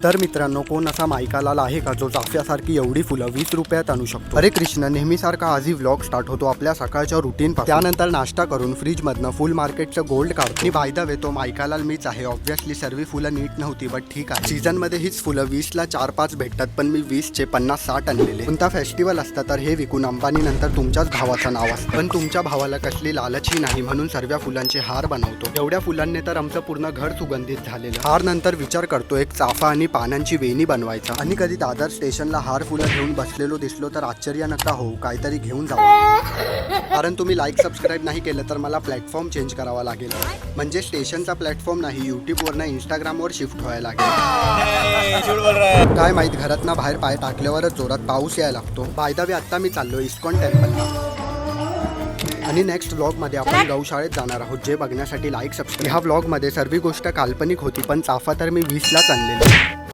तर मित्रांनो, कोण असा माईकालाल आहे का जो चाफ्यासारखी एवढी फुलं 20 रुपयात आणू शकतो? अरे कृष्ण, नेहमीसारखा आजही व्लॉग स्टार्ट होतो आपल्या सकाळच्या रुटीन पासून. त्यानंतर नाश्ता करून फ्रीज मधनं फुल मार्केटचं गोल्ड काढतो. आणि बाय द वे तो माईकालाल मीच आहे. ऑब्व्हियसली सर्व फुलं नीट नव्हती, बट ठीक आहे. सीझन मध्ये हीच फुलं 20ला 4-5 भेटतात, पण मी 20चे 50-60 आणलेले. कोणता फेस्टिवल असता तर हे विकून अंबानी नंतर तुमच्याच भावाचं नाव असतं. पण तुमच्या भावाला कसली लालची नाही, म्हणून सर्व फुलांचे हार बनवतो. एवढ्या फुलांनी तर आमचं पूर्ण घर सुगंधित झालेलं. हार नंतर विचार करतो एक चाफा आणि पानांची वेणी बनवायचा. आणि कधी दादर स्टेशनला हार फुलं घेऊन बसलेलो दिसलो तर आश्चर्य नका होऊ, काहीतरी घेऊन जावा. कारण तुम्ही लाईक सबस्क्राईब नाही केलं तर मला प्लॅटफॉर्म चेंज करावा लागेल. म्हणजे स्टेशनचा प्लॅटफॉर्म नाही, युट्यूबवरनं इंस्टाग्रामवर शिफ्ट व्हायला लागेल. काय माहित, घरातनं बाहेर पाय टाकल्यावरच जोरात पाऊस यायला लागतो. बाय द वे आत्ता मी चाललो इस्कॉन टेम्पलला. आणि नेक्स्ट व्लॉगमध्ये आपण गौशाळेत जाणार आहोत, जे बघण्यासाठी लाईक सबस्क्राईब. ह्या व्लॉगमध्ये सर्व गोष्ट काल्पनिक होती, पण चाफा तर मी 20लाच आणलेली.